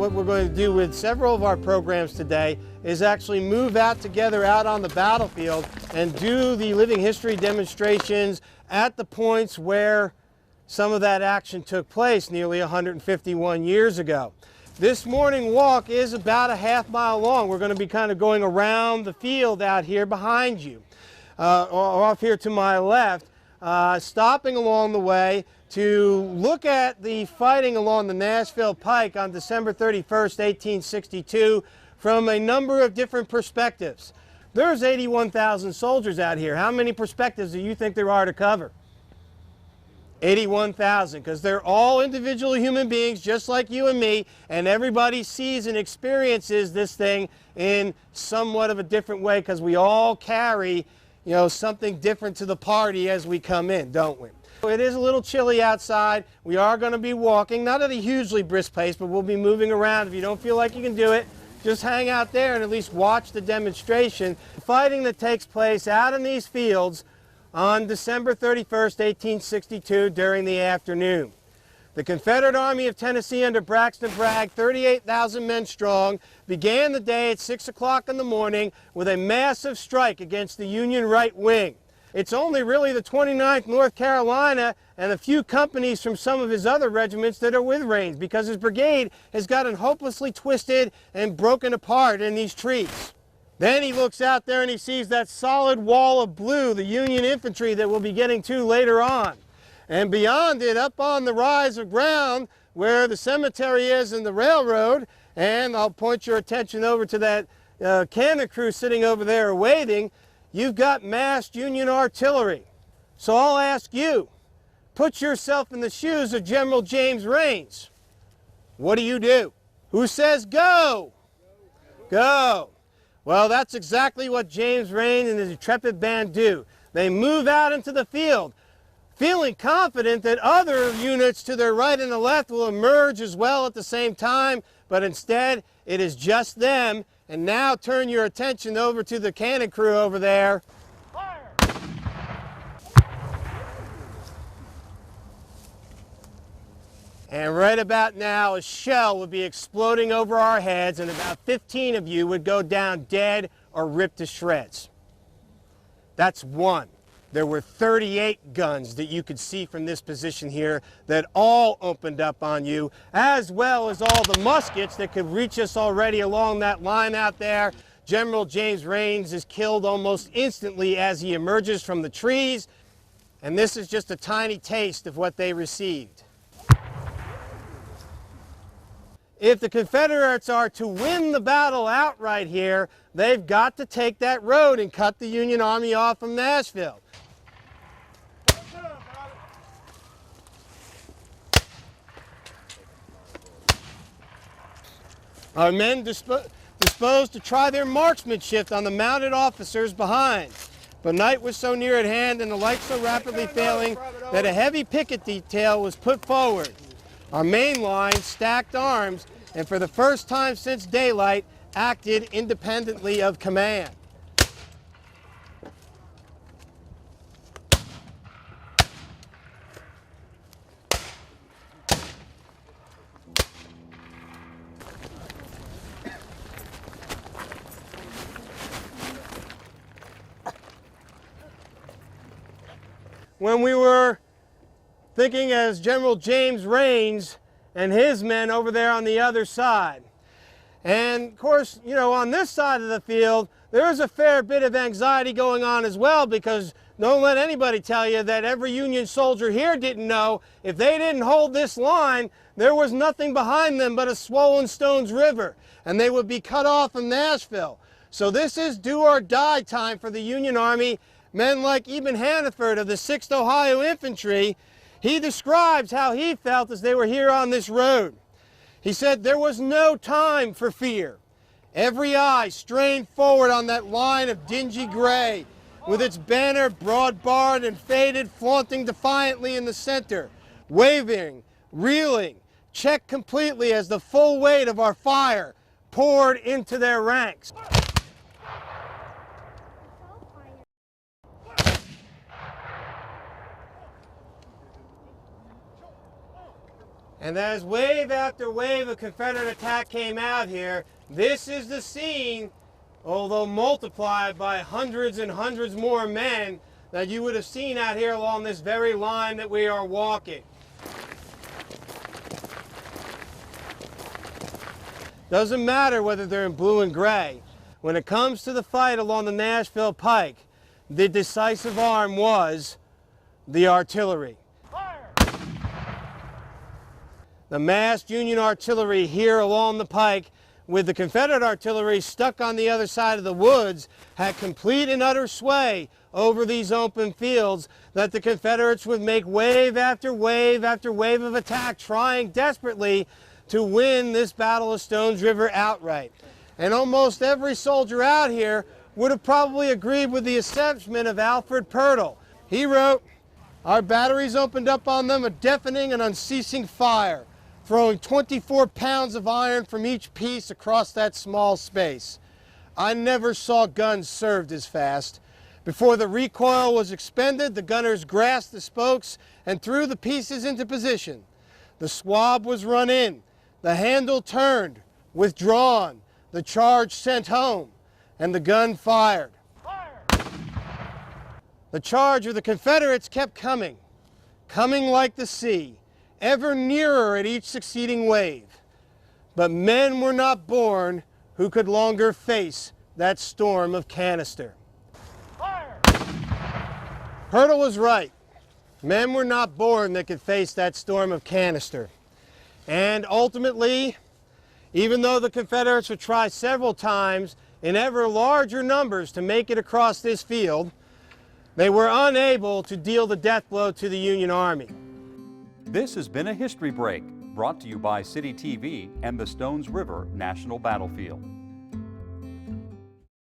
what we're going to do with several of our programs today is actually move out together out on the battlefield and do the living history demonstrations at the points where some of that action took place nearly 151 years ago. This morning walk is about a half-mile long. We're going to be kind of going around the field out here behind you, off here to my left, stopping along the way to look at the fighting along the Nashville Pike on December 31st, 1862 from a number of different perspectives. There's 81,000 soldiers out here. How many perspectives do you think there are to cover? 81,000, because they're all individual human beings just like you and me, and everybody sees and experiences this thing in somewhat of a different way because we all carry, you know, something different to the party as we come in, don't we? It is a little chilly outside. We are going to be walking, not at a hugely brisk pace, but we'll be moving around. If you don't feel like you can do it, just hang out there and at least watch the demonstration. The fighting that takes place out in these fields on December 31st, 1862 during the afternoon. The Confederate Army of Tennessee under Braxton Bragg, 38,000 men strong, began the day at 6 o'clock in the morning with a massive strike against the Union right wing. It's only really the 29th North Carolina and a few companies from some of his other regiments that are with Rains, because his brigade has gotten hopelessly twisted and broken apart in these trees. Then he looks out there and he sees that solid wall of blue, the Union infantry that we'll be getting to later on. And beyond it, up on the rise of ground where the cemetery is and the railroad, and I'll point your attention over to that cannon crew sitting over there waiting, you've got massed Union artillery. So I'll ask you, put yourself in the shoes of General James Rains. What do? Who says go? Go. Well, that's exactly what James Rains and his intrepid band do. They move out into the field, feeling confident that other units to their right and the left will emerge as well at the same time, but instead it is just them. And now turn your attention over to the cannon crew over there. Fire! And right about now, a shell would be exploding over our heads, and about 15 of you would go down dead or ripped to shreds. That's one. There were 38 guns that you could see from this position here that all opened up on you, as well as all the muskets that could reach us already along that line out there. General James Rains is killed almost instantly as he emerges from the trees, and this is just a tiny taste of what they received. If the Confederates are to win the battle outright here, they've got to take that road and cut the Union Army off from Nashville. Our men disposed to try their marksmanship on the mounted officers behind. But night was so near at hand and the light so rapidly failing that a heavy picket detail was put forward. Our main line stacked arms and for the first time since daylight acted independently of command. When we were thinking as General James Rains and his men over there on the other side. And of course, you know, on this side of the field, there is a fair bit of anxiety going on as well, because don't let anybody tell you that every Union soldier here didn't know if they didn't hold this line, there was nothing behind them but a swollen Stones River, and they would be cut off from Nashville. So this is do or die time for the Union Army. Men like Eben Hannaford of the 6th Ohio Infantry, he describes how he felt as they were here on this road. He said there was no time for fear. Every eye strained forward on that line of dingy gray, with its banner broad-barred and faded, flaunting defiantly in the center, waving, reeling, checked completely as the full weight of our fire poured into their ranks. And as wave after wave of Confederate attack came out here, this is the scene, although multiplied by hundreds and hundreds more men, that you would have seen out here along this very line that we are walking. Doesn't matter whether they're in blue and gray. When it comes to the fight along the Nashville Pike, the decisive arm was the artillery. The massed Union artillery here along the Pike, with the Confederate artillery stuck on the other side of the woods, had complete and utter sway over these open fields that the Confederates would make wave after wave after wave of attack, trying desperately to win this Battle of Stones River outright. And almost every soldier out here would have probably agreed with the assessment of Alfred Pirtle. He wrote, "Our batteries opened up on them a deafening and unceasing fire, throwing 24 pounds of iron from each piece across that small space. I never saw guns served as fast. Before the recoil was expended, the gunners grasped the spokes and threw the pieces into position. The swab was run in, the handle turned, withdrawn, the charge sent home, and the gun fired." The charge of the Confederates kept coming, coming like the sea, ever nearer at each succeeding wave. But men were not born who could longer face that storm of canister. Pirtle was right. Men were not born that could face that storm of canister. And ultimately, even though the Confederates would try several times in ever larger numbers to make it across this field, they were unable to deal the death blow to the Union Army. This has been a History Break, brought to you by City TV and the Stones River National Battlefield.